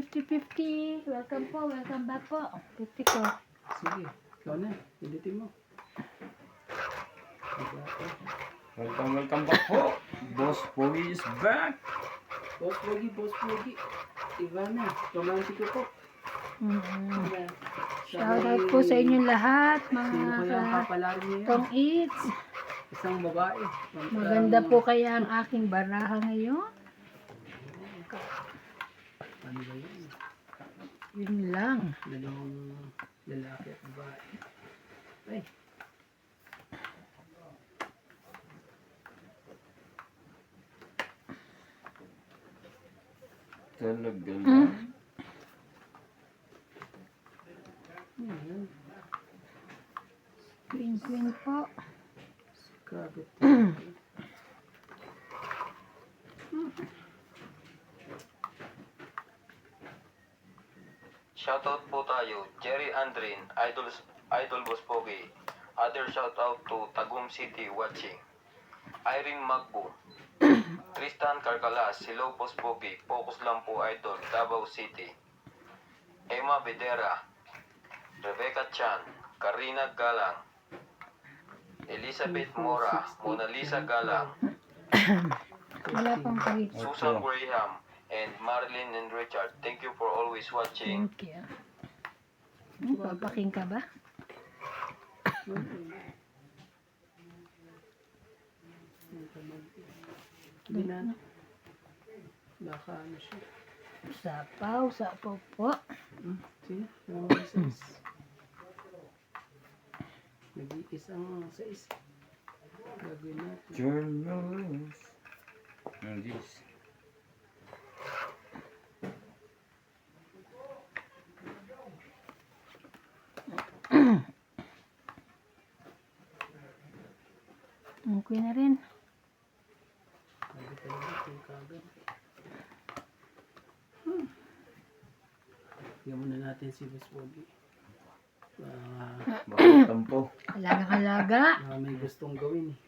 50-50. Welcome po, welcome back po. 50 ko. Sige, ikaw na. Pilitin mo. Welcome back po. Boss Pogi is back. Boss Pogi. Ivana, romantiko po. Shoutout po sa inyong lahat, Sino ko yung mga papalarin niyo yan? Tong Eats. Isang babae. Maganda po kaya ang aking baraha ngayon. Ano ba yun? Yun lang. Dalawang lalaki at babae. Ay. Talaga lang. Ayan. Queen po. Kabit. Shoutout po tayo, Jerry Andrin, Idol Boss Pogi. Other shoutout to Tagum City watching. Irene Magbo, Tristan Carcalas, hello Boss Pogi, focus lang po Idol, Davao City. Emma Bedera, Rebecca Chan, Karina Galang, Elizabeth Mora, Mona Lisa Galang, Wala pang kahit. Susan Graham, and Marilyn and Richard. Thank you for always watching. Thank you. Papaking ka ba? Hindi na. Baka ano siya. Sapaw po. Sige, mga size. Nag-iisang size. Gagawin natin. Journals. And this. Okay na rin. Lagi talaga yung kagad. Bigyan muna natin si Boss Pogi. Bakit tampo? Alaga. May gustong gawin eh.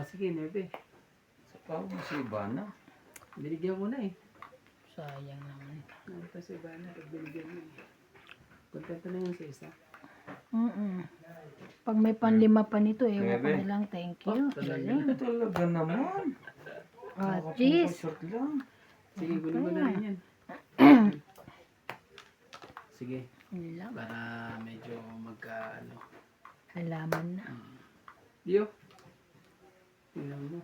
Sige, Nebe. Sa pao si Ivana. Binigyan mo na eh. Sayang naman. Nandito si Ivana pag binigyan mo eh. Kontento na yun sa isa. Pag may panlima pa nito, ewan ko Bebe. na lang. Thank you. Galing. Talaga naman. Oh, jeez. Short lang. Sige, gulo mo na rin yan. Sige, Yun lang. para medyo magka Halaman na. Dio. Tingnan mo.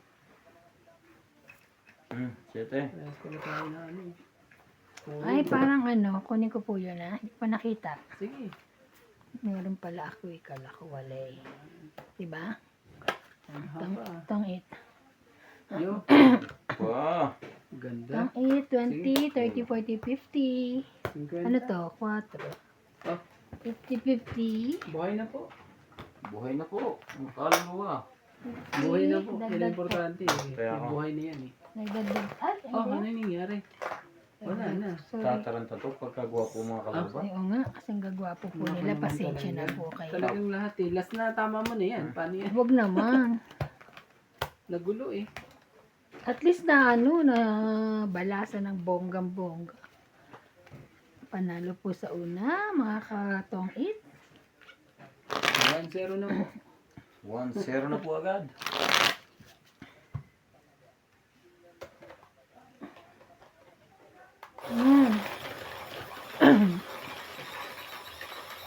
Siyete. Parehas ko na tayo na eh. Ay, parang kunin ko po yun Hindi pa nakita. Sige. Meron pala ako kala ko wala eh. Diba? Haba. Tong 8. Dio. Wow. Ganda. Tong 8, 20, 30, 40, 50. 50. Ano to? 4. Oh, 50-50. buhay na po. Buhay na po. Ang kaluluwa. Buhay na po. Yan Dagdag ang importante eh. Kaya Yung ako. buhay na yan eh. Nagdagdag. Ay, Oh, hindi. ano yung nangyari? Wala na. Sorry. Tataranta to pagkagwapo mga kalaban. Ay, oo nga. Kasing gagwapo po Naku nila. naman Pasensya na talaga. po kayo. Talagang lahat eh. Last na tama mo na yan. Paano yan? Huwag naman. Nagulo eh. At least na na balasa ng bonggang-bongga. Panalo po sa una, mga katong 8. 1-0 na po. 1-0 na po agad.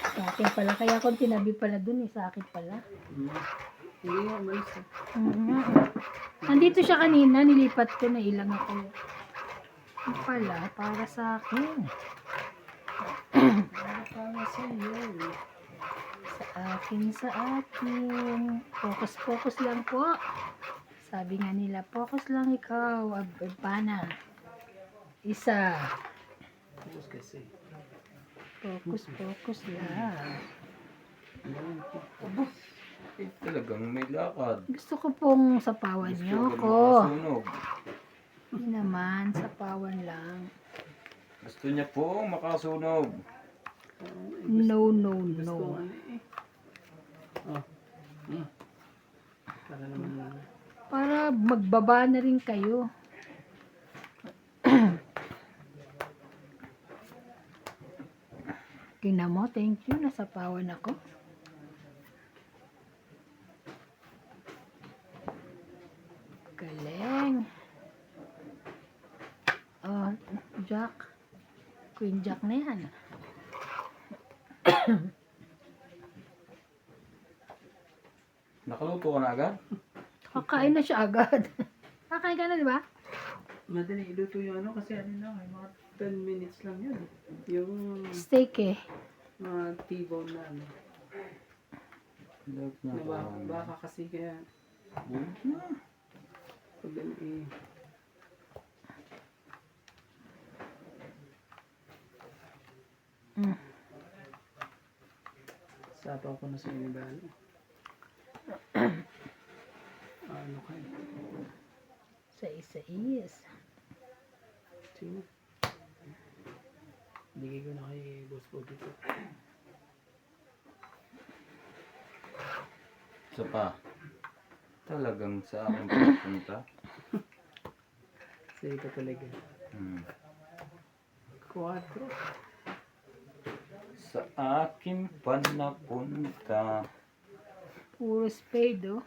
Sa akin pala. Kaya kung tinabi pala dun sa akin pala. Hindi nga, malis eh. Nandito siya kanina, nilipat ko na ilang ako. Yung pala, para sa akin. Para sa iyo. Sa akin. Focus lang po. Sabi nga nila, focus lang ikaw. Abana. Isa. Focus kasi. Focus lang. Talagang may lakad. Gusto ko pong sapawan Gusto niyo ko ko. makasunog. Hindi naman, sapawan lang. Gusto niya po makasunog. No. Gusto ano eh. Oh. Para naman Para magbaba na rin kayo. Kinamo, thank you. Nasapawan ako. Galing. Oh, Jack. Queen Jack na yan. Nakaluto ka na agad? Kakain na siya agad. Kakain ka na, di ba? Madali iluto yung ano kasi ano lang, mga 10 minutes lang yun. Yung Steak eh. mga T-bone na ano. Look na Na baka kasi kaya pag ano eh. Mm. Sapaw ko na sa inyo ba ano? Ano kayo? Sa isa-is. Sino? Bigay ko na kay Boss Pogi ko. Isa pa. Talagang sa akin pupunta. Sa ito talaga. Hmm. 4. Sa akin pa napunta. Puro spade, oh.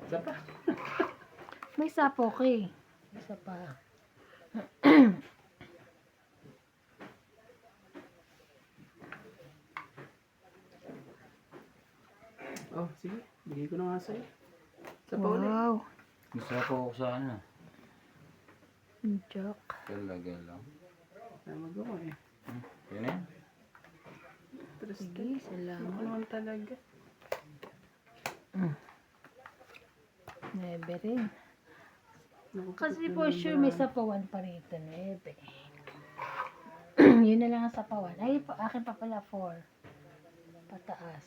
Isa pa. May sapo ka eh. Isa pa. Oh, sige. Bigay ko na nga sa'yo. Isa pa ulit. Wow. Gusto ko ako sana. Jack. Talaga lang. Ay, magawa eh. Yun eh. Sige, Ako salamat. naman talaga. Nebe rin. Naku, Kasi putot na for naman sure ba? may sapawan pa rito. Nebe. Yun na lang ang sapawan. Ay, akin pa pala 4. Pataas.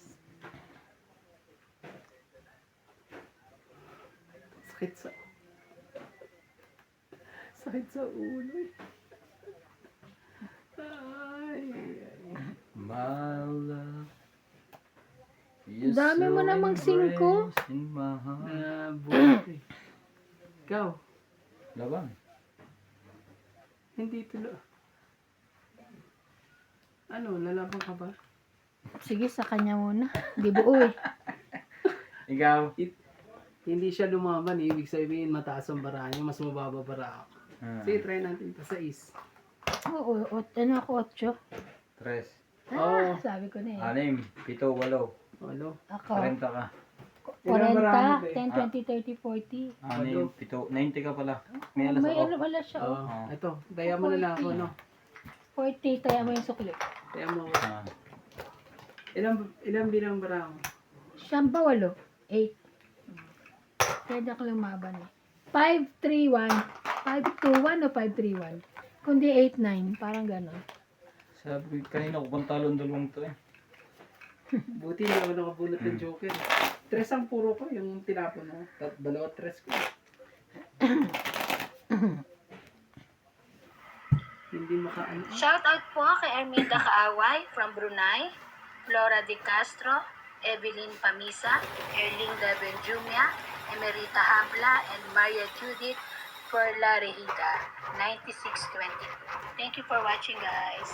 Sakit sa... Sakit sa ulo eh. Ay, ay. My love. Ang dami mo namang 5. In my heart. Buhat eh. Ikaw, Laban. hindi tulo. Ano, lalaban ka ba? Sige, sa kanya muna. Di buo eh. Ikaw. Hindi siya lumaban, ibig sabihin mataas ang bara niya, mas mababa bara ako. Hmm. Sige, try natin ito sa is. Oo, ano ako 8. Tres. Ah, sabi ko na eh. 6, 7, 8. Walo. Ako, 40 ka. Ilang marami ba 40, eh? 10, 20, 30, 40. 6, 7, 90 ka pala. May alas May ako. ano wala siya oh. Oh, ito, daya mo na lang ako, no? 40, taya mo yung sukli. Daya mo. Ah. Ilang bilang bara mo? Siyam ba 8? 8. Pwede ako lumaban eh. 5-3-1. 5-2-1 o 5-3-1? Kundi 8-9. Parang gano'n. Sabi kanina ko bang talon dalawang to eh. Buti hindi ako nakabunot ng joker. Tres ang puro ko, yung tinapon mo. Dalawa tres ko. Hindi makaano. Shout out po kay Arminda Kaaway from Brunei, Flora De Castro, Evelyn Pamisa, Erlinda Benjumia, Emerita Habla, and Maria Judith Perla Rehida, 9620. Thank you for watching, guys.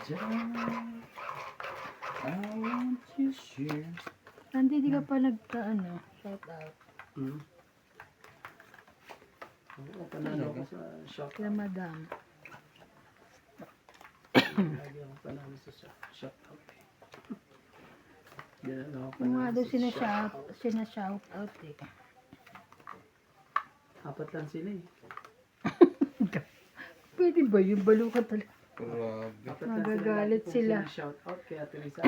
I want to share. Hindi, di ka pa shout out. Hmm. Oo, panalo ko sa shop. Kila madam. Lagi ako panalo sa shop out. Yan ako Kung nga panalo daw sa sinashout out eh. Apat lang sila eh. Pwede ba yung balo ka talaga? Grabe. Apat lang Magagalit lagi kong sila. Shout out kaya Teresa.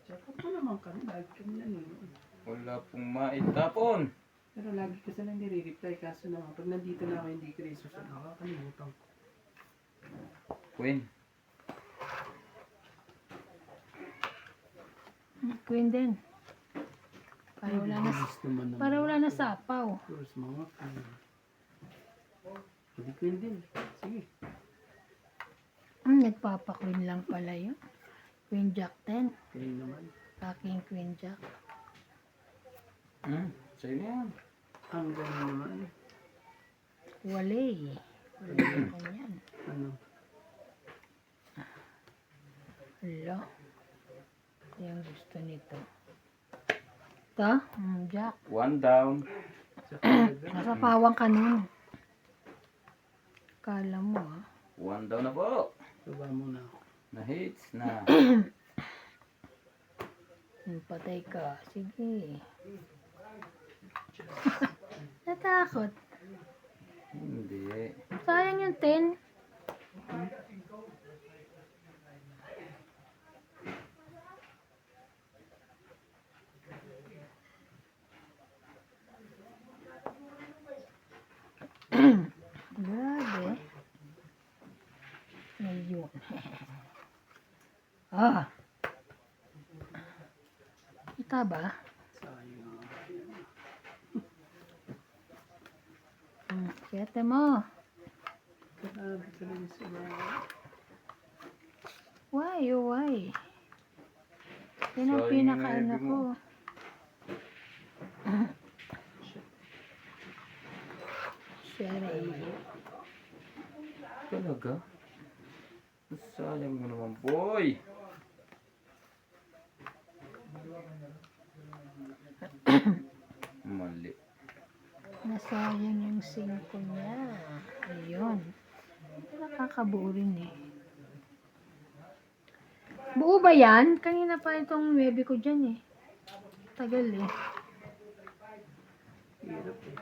Shout out mo naman kami. Lagi kami nanonood. Wala pong maitapon. Pero lagi ko sila nire-reply kaso naman pag nandito na ako hindi ko rin susunod. Nakakalimutan ko. Queen. Queen din. Para wala na sapaw. Course, mga hindi ko yun din. Sige. Nagpapa-queen lang pala yun. Queen Jack 10. Kayo naman. Aking Queen Jack. Sa'yo na yan. Ang ganda naman. Walay. Walay ka niyan. Ano? Hala. Ito yung gusto nito. Ito? Jack. One down. Nasa pawang ka nun. Kala mo ah. One down na po. Baba muna ako. Na-hits na. Patay ka. Sige. Natakot. Hindi. Sayang yung 10. Grabe. Ayun. Kita ba? Sayang. Kete mo. Grabe talaga sila. Why? Why? Yan ang Sayang pinaka-ano yung ko. Sherry. Talaga? Sayang mo naman, boy. Mali. Nasayang yung 5 niya. Ayun. Nakakabuo rin eh. Buo ba yan? Kanina pa itong 9 ko dyan eh. Tagal eh. Hirap eh.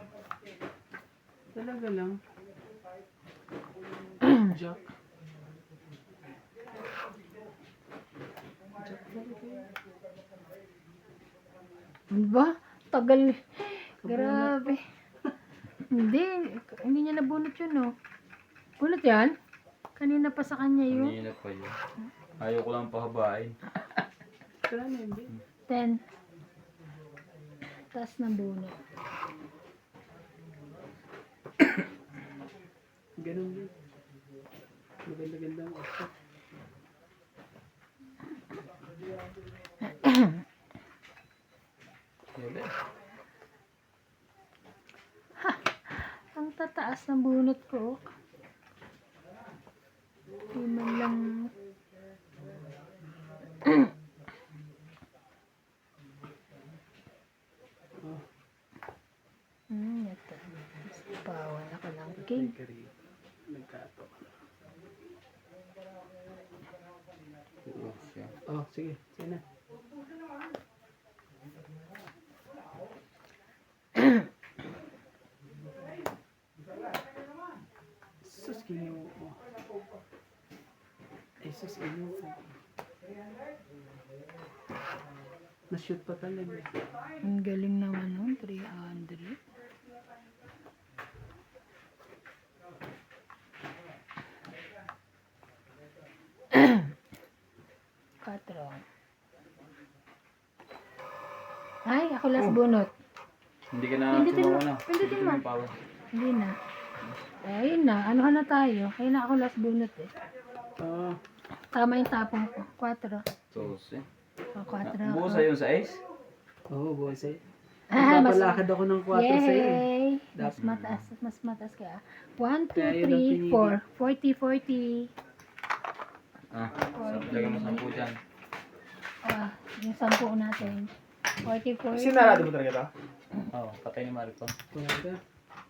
Talaga lang. Jack. Jack talaga. Diba? Tagal. Grabe. Hindi niya nabunot yun oh. Bunot yan? Kanina pa sa kanya yun. Kanina pa yun. Ayaw ko lang pahabain. Wala na yun, babe. 10. Taas ng bunot. Ganun din. Maganda-ganda ang outfit. Yabe. Ang tataas ng bunot ko. Di man lang. Oh, Ito. Pawan ako ng king. kari. Nagkato. Oo siya. Oh, sige. Sige na. Sus, kinyo. Ay, sus, kinyo. Na-shoot pa talaga. Ang galing naman nun. 300. Katro. Ay, ako last bunot. Hindi ka na Pindutin mo. sumawa na. Pindutin mo. yung power. Hindi na. Ayun na. Anuhan na tayo. Kaya na ako last bunot eh. Oh, Tama yung tapong ko. 4. Tos eh. O, 4 Buo ako. sa yung size? oh, boss eh. Ah, mas... Magpapalakad ako ng 4 sa'yo eh. Yay! Mas Dapat. mataas. Mas mataas kaya. 1, Kaya 2, yun ang 3, pinili. 4. 40. Ah, lagyan mo 10 dyan. Ah, yung 10 natin. 40, 40. Sinarado mo talaga ito? Oo, patay ni Maricon. Talaga.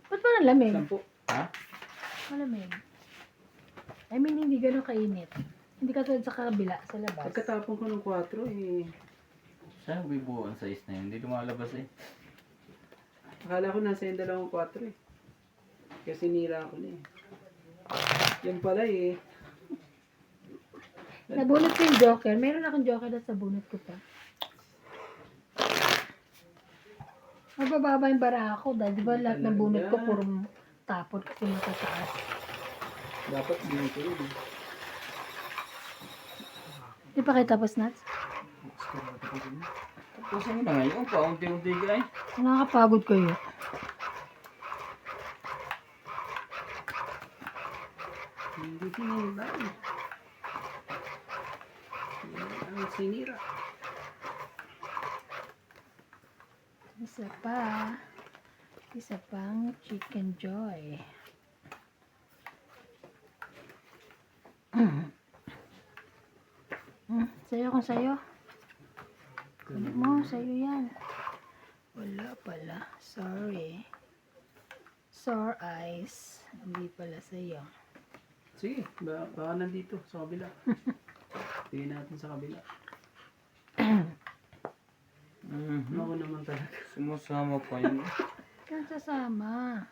Ba't pa lamig? 10. Ha? Malamig. I mean, hindi ganun kainit. Hindi ka tulad sa kabila, sa labas. Pagkatapon ko ng 4 eh. Saan bibuo ang size na yun? Hindi lumalabas eh. Akala ko nasa yung dalawang 4 eh. Kasi nira ako na eh. Yan pala eh. Nabunot ko yung joker. Meron akong joker na sa bunot ko pa. Mabababa yung bara ako dahil di ba lahat ng bunot ko puro tapon kasi matataas. Dapat dito yun eh. Di pa kayo tapos nuts? Tapusin mo na ngayon. Paunti-unti ka eh. Nakakapagod kayo. Hindi sinira eh. Yan ang sinira. Isa pa. Isa pang Chicken Joy. Sayo kung sayo. Kunin mo, sayo yan. Wala pala. Sorry. Sore eyes. Hindi pala sayo. Sige, baka nandito sa kabila. Tingin natin sa kabila. Ako naman talaga. Sumusama pa yun. Yan sasama.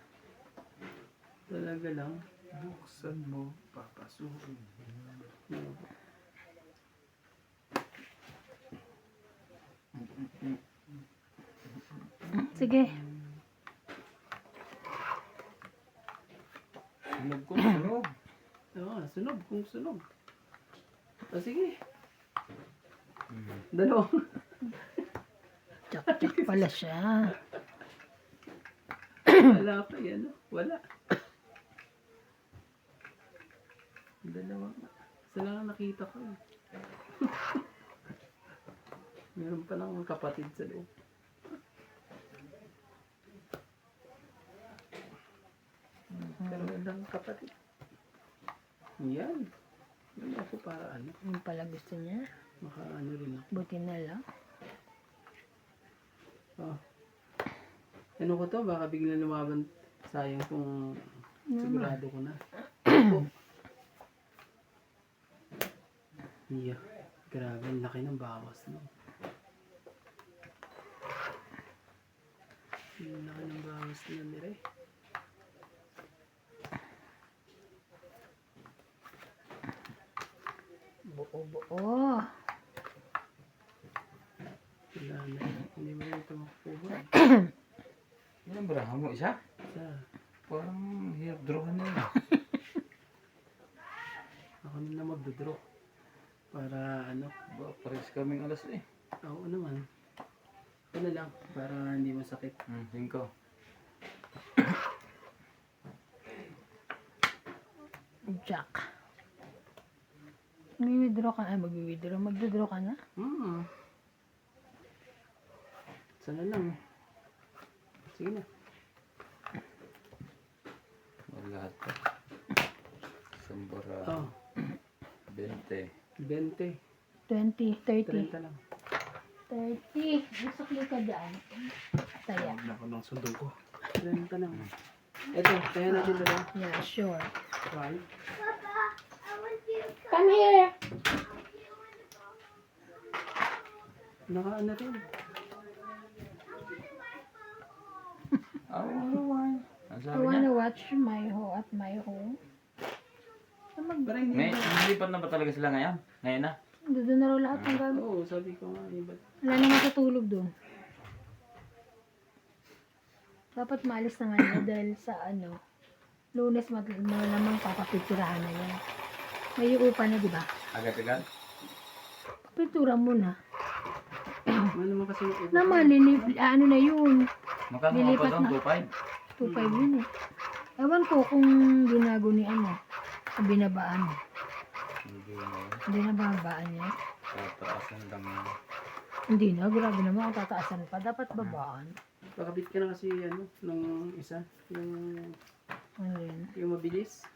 Talaga lang. Buksan mo, papasukin. Sige. Sunog ko, sunog. Oo, sunog kung sunog. Sige. Dalawang. Tsak-tsak pala siya. Wala pa yan. Wala. Dalawa. Isa lang ang nakita ko. Meron pa lang kapatid sa loob. Pero walang kapatid. Yan. Yan ako para ano. Yung pala gusto niya. Maka-ano rin ako. Buti na lang. Oh. Ano ko to? Baka bigla lumaban. Sayang kung sigurado ko na. Yeah. Grabe, ang laki ng bawas no. Ang laki ng bawas na nire. Buo-buo. Wala na. Hindi mo rin ito makukuha. Yan ang baraha mo isa? Sa, Parang hirap drawhan na yun. ako na magdodraw. Para ano. Ba, pares kaming alas eh. Oo naman. Ano lang. Para hindi masakit. 5. Jack. May-withdraw ka. Ay, mag-withdraw. Mag-withdraw ka na? Sana lang. Sige na. Lahat pa. Isang bara. Oh, 20. 20. 20, 30. 30 lang. 30. Masakli ka dyan. Taya. Huwag na ako ng sundo ko. 30 lang. Ito, kaya natin ito lang. Yeah, sure. Right? Come here. Naka-ano rin. Ang I sabi niya? wanna watch my home at my home. Parang hindi May, ba? nilipat na ba talaga sila ngayon? Ngayon na? Doon na raw lahat ng gamit. Oo, sabi ko nga. Iba. Wala na matutulog doon. Dapat maalis na nga nila dahil sa ano, Lunes malamang papapiturahan na yan. May upa na, di ba? Agad-agad? Pintura mo na. Ano naman kasi yung iba? Naman, ano na yun. Magkano nga Nilipat pa doon? na. 2.5? 2.5 yun eh. Ewan ko kung ginagunian mo. Kung binabaan mo. Hindi na yun. Hindi na babaan niya. Tataasan lang yun. Hindi na, grabe naman kung tataasan pa. Dapat babaan. Pakabit ka na kasi ano, nung isa. Ano yun? Yung mabilis.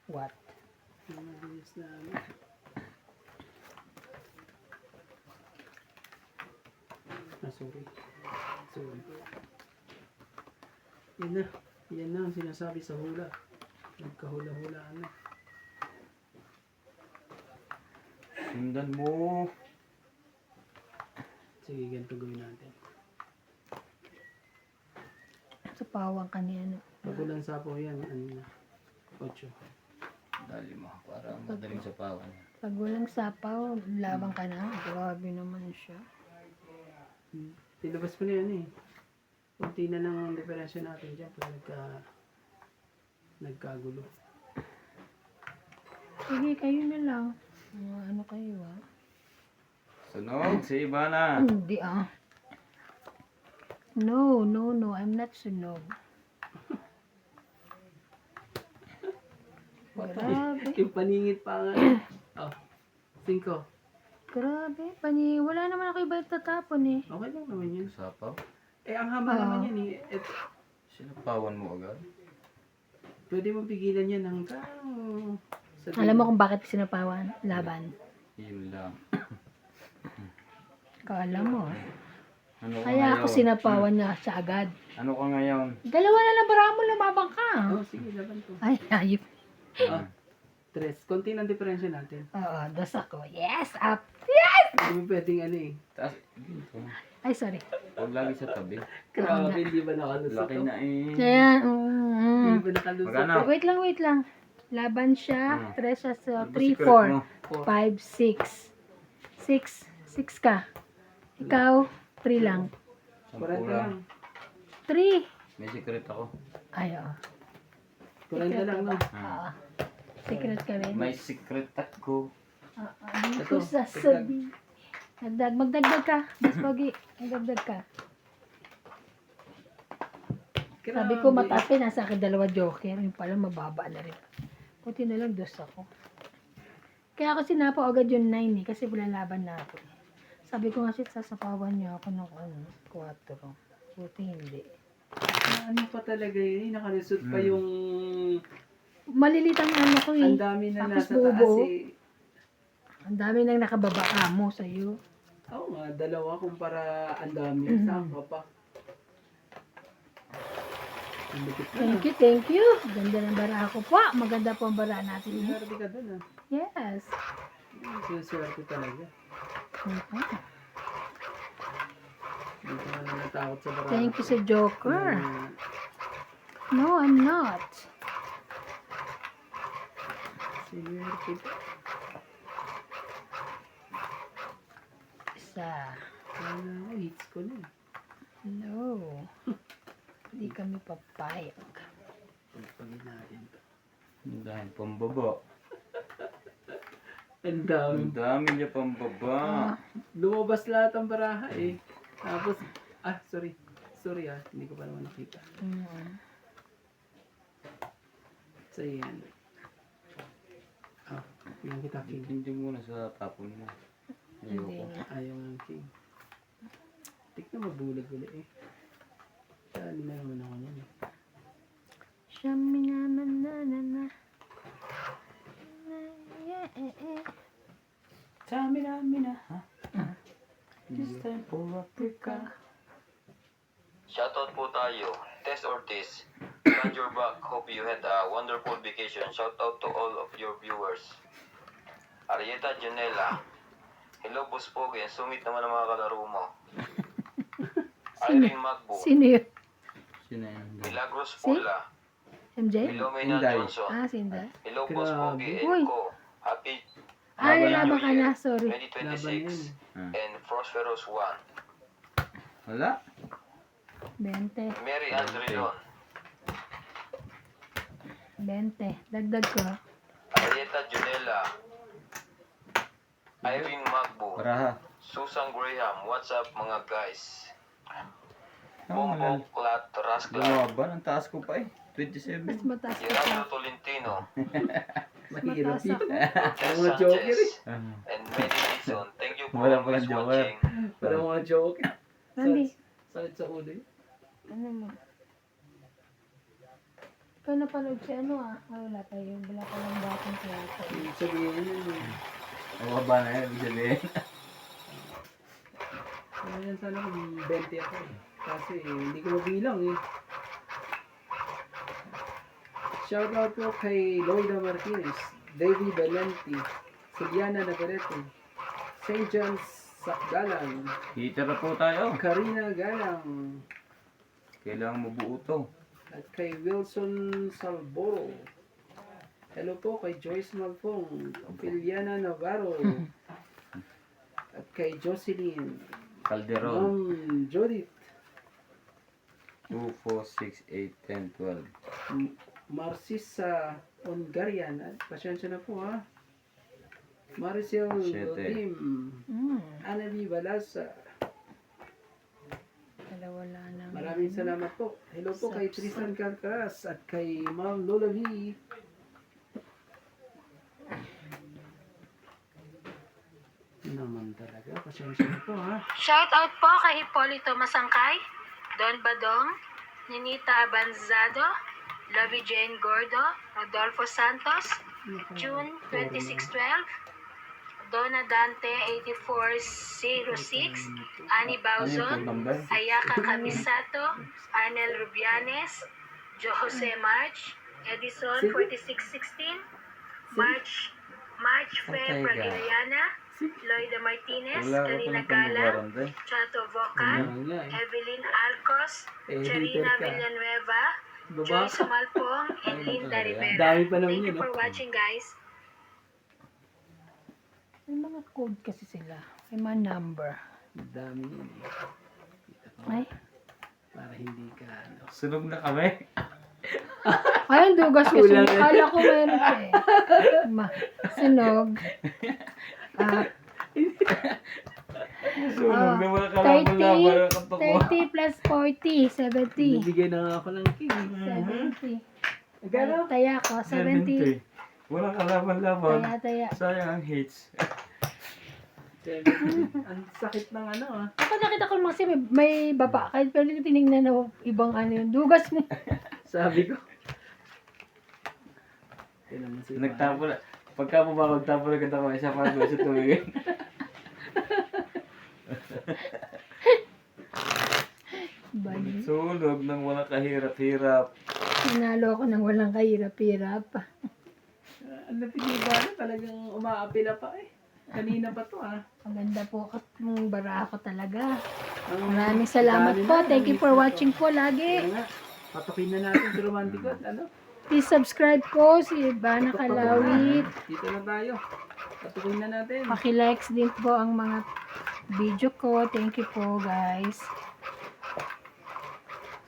What? Yung mabilis na ano. Sorry. Sorry. Yan na. Yan na ang sinasabi sa hula. Nagkahula-hulaan na. Sundan mo. Sige, ganito gawin natin. Sa pawang kanina. Magulang sapo yan. Ano na? 8. Dali mo. Para madaling sa pawan. Pag walang sapaw, labang ka na. Grabe naman siya. Tilabas ko na yan eh. Kunti na lang ang diferensya natin dyan pag nagkagulo. Sige, kayo na lang. Ano kayo ah? Sunog si Ivana. Hindi ah. No, no, no. I'm not sunog. Grabe. Yung paningit pa nga. Oh, 5. Grabe, wala naman ako iba tatapon eh. Okay lang naman yun. Sapaw. Eh, ang haba Oo. naman yan eh. Sinapawan mo agad. Pwede mo pigilan yan hanggang... Alam mo kung bakit sinapawan? Laban. Yun lang. Kala mo. Ano ka Kaya ako ngayon? sinapawan niya siya agad. Ano ka ngayon? Dalawa na lang bara mo, lumabang ka. Oh, sige, laban to. Ay, ayop. Ah, tres. Konti ng diferensya natin. Oo, dos ako. Yes, up. Yes! Hindi mo pwedeng ano eh. Taas. Dito. Ay, sorry. Huwag lagi sa tabi. Grabe, hindi ba nakalusa Laki to? na eh. Kaya, Hindi ba nakalusa Magkano? to? wait lang. Laban siya. Hmm. Tres siya sa Ano ba 3, secret 4, mo? 5, 6. 6 ka. Ikaw, 3 lang. 40 Sampu lang. 3. May secret ako. Ay, oo. 40 lang, no? Oo. Secret ka rin. May secret ako. Hindi Ito, ko sasabihin. Magdagdag ka. Mas pagi. Magdagdag ka. Sabi ko mataas eh, nasa akin 2 joker. Yung pala mababa na rin. Puti na lang 2 ako. Kaya ako sinapaw agad yung 9 eh. Kasi lalaban na ako. Sabi ko nga shit, sasapawan niyo ako ng 4. Buti hindi. Ano pa talaga yun? Nakalusot pa Hmm. yung... Malilit ang ano ko eh. Ang dami na Tapos nasa taas buo. eh. Ang dami nang nakababa mo sa'yo. Oo nga, 2 kumpara ang dami. Saan ka pa? Ang lupit na. Thank you. Ganda ng bara ko po. Maganda po ang bara natin. eh. Swerte ka dun ah. Yes. Swerte talaga. Mhm. Hindi ka na natakot sa barako. Thank you sa Joker. No, I'm not. Swerte ka. Isa. Hits ko na. No. Hindi kami papayag. Pagpagin natin to. Dahil pambaba. Ang dami. Ang dami niya pambaba. Lumabas lahat ang baraha eh. Tapos, sorry. Sorry hindi ko pa naman nakita. So, yan. Yung kita king. Hindi muna sa tapon mo. Hindi Ayoko. nga. Ayaw ng king. Tignan mabulag-bulag eh. Saan na naman ako yan eh. Shami naman na. Samina, ha? This time for Africa. Shoutout po tayo. Test or Tis. Glad you're back. Hope you had a wonderful vacation. Shoutout to all of your viewers. Arieta Janela. Hello, Boss Pogi. Ang sungit naman ang mga kalaro mo. Irene Magbo. Sino yun? Sino yan? Milagros Pula. MJ? Philomena Inday. Johnson. Sinda. Hello, Boss Grabe. Pogi Uy. and Co. Happy Ay, Laban laban ka na. Sorry. Laban yan 2026 eh. and Prosperous 1. Wala? 20. Mary Ann Rilon. 20. Dagdag ko. Arieta Junela. Irene Magbo. Paraha. Susan Graham. What's up mga guys? Ano Bombo Clat Rascla. Lumaban. Ang taas ko pa eh. 27. Mas mataas ka Gerardo pa. Tolentino. Mahirap Mataas yun. ako. Tess mga joker Sanchez. Ah. And Mary Dixon. Thank you for Wala always palang joker. watching. Parang mga joke. Randy, Sakit sa ulo yun. ano mo? Ikaw napanood si ano wala pa yun. Wala pa lang batang kaya. Ibig sabihin yun eh. Mababa na yan. Ibig sabihin. Ano yan sana kung 20 ako eh. Kasi hindi ko mabilang eh. Shoutout po kay Loida Martinez, Davey Valenti, Juliana Navarrete, St. John's Sakdalan, Heater na po tayo. Karina Galang, Kailangan mabuo to. at kay Wilson Salboro. Hello po kay Joyce Malfong, Piliana Navarro, at kay Jocelyn, Calderon. Judith, 2, 4, 6, 8, 10, 12. Marcisa Hungarian. Pasensya na po ha. Maricel Siyete. Lim, Anabi Balasa. Wala na. Maraming salamat po. Hello po kay Tristan Calcaras at kay Ma'am Lola V. naman talaga. Pasensya na po ha. Shout out po kay Hipolito Masangkay, Don Badong, Ninita Abanzado, Lovey Jane Gordo, Rodolfo Santos, June 2612, Donna Dante 8406, Annie Ano yung Bauzon, phone number? Ayaka Camisato, Arnel Rubianes, Jo Jose March, Edison Sige. 4616, March Fe Okay, Pragiliana, Loida Martinez, Wala ka Karina palang Gala, pang-barangay. Chato Ano Vocal, nga eh. Evelyn Arcos, Charina Editor ka. Villanueva, Baba Joy ka. Sumalpong, and Ayun Linda talaga yan. Rivera. Dami pa naman Thank you yun, for watching, guys. May mga code kasi sila. May mga number. Ang dami yan eh. Kita ko, Ay. para hindi ka ano. Sunog na kami. Ay, ang dugas ko. Kulang eh. Kala ko meron pa eh. Sinog. Sunog na mga kalaban-laban ng katok mo. 30 plus 40. 70. Bibigay na nga ako ng king. 70. Gano? Taya ko. 70. Walang kalaban-laban. Taya. Sayang ang hits. Ang sakit ng ano ah. Ako nakita ko kasi may baba. Kahit pero tinignan na ibang ano yun. Dugas mo. Sabi ko. Yan naman si Nagtapo na. Pagka po ba magtapo na ganda ko, isa pa sa tumingin. Bali. Sunog nang walang kahirap-hirap. Nanalo ako ng walang kahirap-hirap. Ang napiniba na talagang umaapila pa eh. Kanina pa to ah. Maganda po ng bara ko talaga. Ang Maraming salamat dami po. na, Thank you ang for hits na watching to. po lagi. Kaya nga, patukin na natin si Romantico at ano. Please subscribe po si Ivana Kalawit. Dito na tayo. Patukin na natin. Paki-likes din po ang mga video ko. Thank you po guys.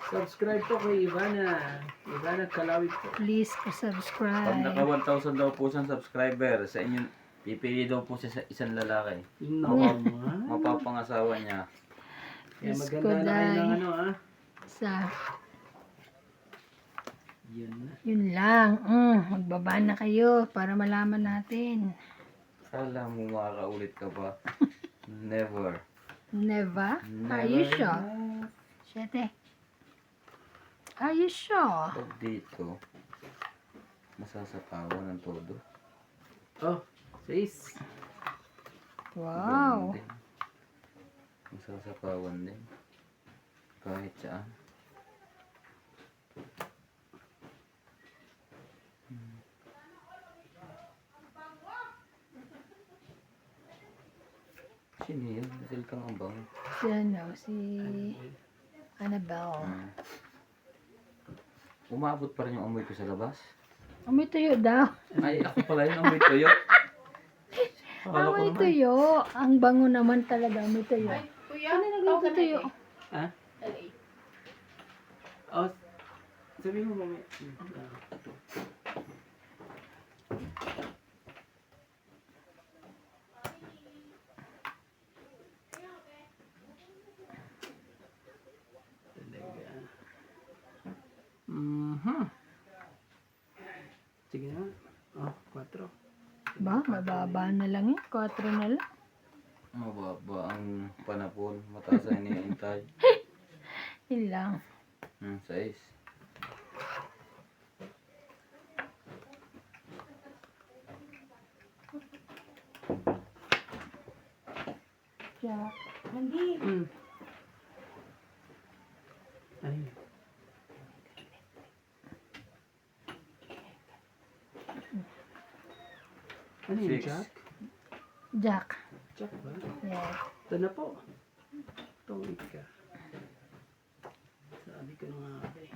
Subscribe po kay Ivana. Ivana Kalawit po. Please Pag subscribe. naka 1,000 daw po siyang subscriber, sa inyo, pipili daw po siya sa isang lalaki. Naman. Mapapangasawa niya. Kaya Diyos maganda ko, na kayo ng Day. ano ah. Sa Yun na. yun lang. Magbaba na kayo para malaman natin. Kala mo makakaulit ka pa. Never. Never? Are you sure? Siyete. Are you sure? Pag dito, masasapawan ng todo. Oh, 6. Wow. Ganun din. Masasapawan din. Kahit saan. Sino yun? Nasil kang ambang. Si ano, si Annabelle. Umabot pa rin yung amoy ko sa labas. Amoy tuyo daw. Ay, ako pala yung amoy tuyo. Akala ko Amoy naman. tuyo. Ang bango naman talaga. Amoy tuyo. Ano nagluto tuyo? Ha? Oh, sabi mo mamaya. Sige na. Oh, 4. Ba, mababa na lang yun. 4 na lang. Mababa ang panapon. Mataas ang iniintay. Yun lang. 6. Siya. Ay. Ano yun, 6. Jack? Jack. Jack ba? Yeah. Ito na po. Tungit ka. Sabi ko na nga ba eh.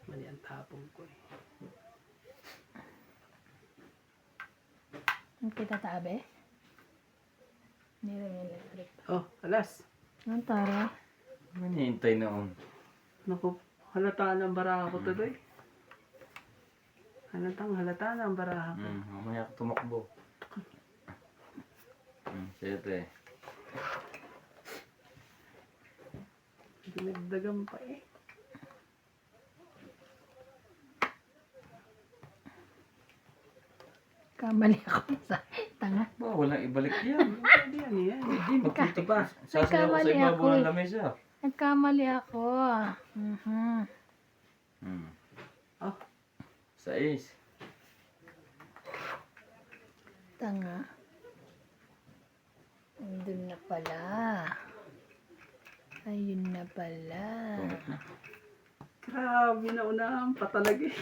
Mali ang tapong ko eh. Ang kita tabi? Hindi rin electric. Oh, alas. Ang tara. Ano hinihintay noon? Naku, halata na ang baraha ko today. Halata na ang baraha ko. Mamaya ako tumakbo. 7. Dinagdagan pa eh. Kamali ako sa Tanga. Ba, walang ibalik yan. Pwede yan yan. Hindi, magkita pa. Sasayaw ko sa Nagkamali ibabaw ako ng eh. lamesa. Nagkamali ako. Mhm. Ah. 6. Tanga. Doon na pala. Ayun na pala. Grabe na unahan pa talaga eh.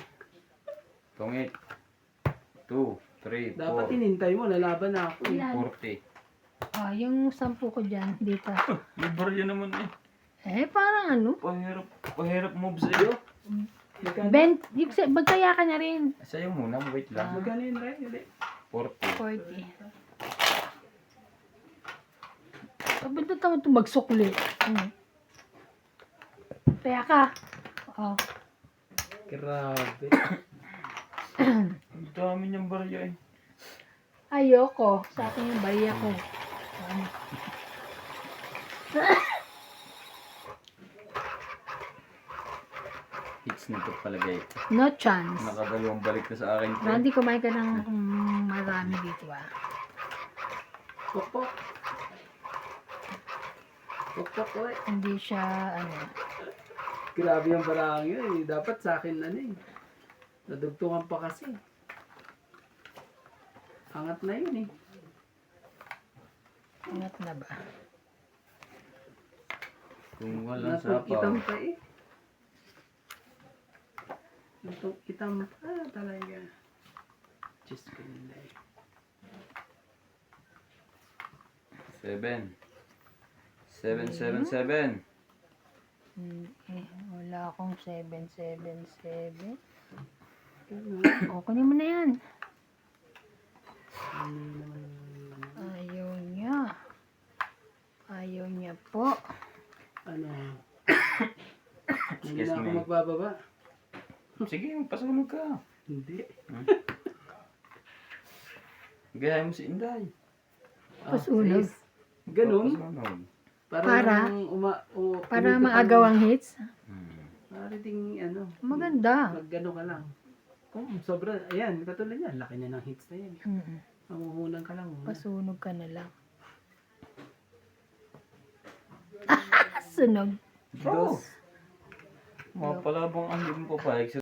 Tungit. 2, 3, Dapat 4, inintay mo, lalaban na ako eh. Ilan? 40. Oh, yung 10 ko dyan, dito. May barya naman eh. Parang ano? Pahirap move sa'yo. Magkano? Magkaya ka na rin. Sa'yo muna, wait lang. Magkano yun, Ray? Uli? 40. 40. Sabi na tama ito magsukli. Kaya ka. Oh. Grabe. Ang dami niyang barya eh. Ayoko. Sa akin yung bariya ko. Hits nito palagay. No chance. Nakadalawang balik na sa akin. Randy, kumain ka ng marami dito ah. Pok-pok. Pok-pok, oy. Hindi siya ano. Grabe yung barang yun eh. Dapat sa akin ano eh. Nadugtungan pa kasi. Angat na yun eh. Ingat na ba? Kung walang Natong-itam sapaw. pa eh. Natong-itam pa talaga. Diyos ko nila eh. 7. 777. Wala akong 777. Ano? O, kunin mo na yan. Ano naman? Ayaw niya. Ayaw niya po. Ano? Hindi Excuse na ako me. magbababa. Sige, pasunog ka. Hindi. Gaya mo si Inday. Pasunog. sis. Ganun. Pasunog. Para? Para kumita maagaw ang hits. Para ding ano. Maganda. Maggano ka lang. Kung sobra, ayan, katulad yan. Laki na ng hits na yan. Mamuhunan ka lang. Pasunog ka na lang. Sunog. Bro! Mga palabang ang hindi mo papayag sa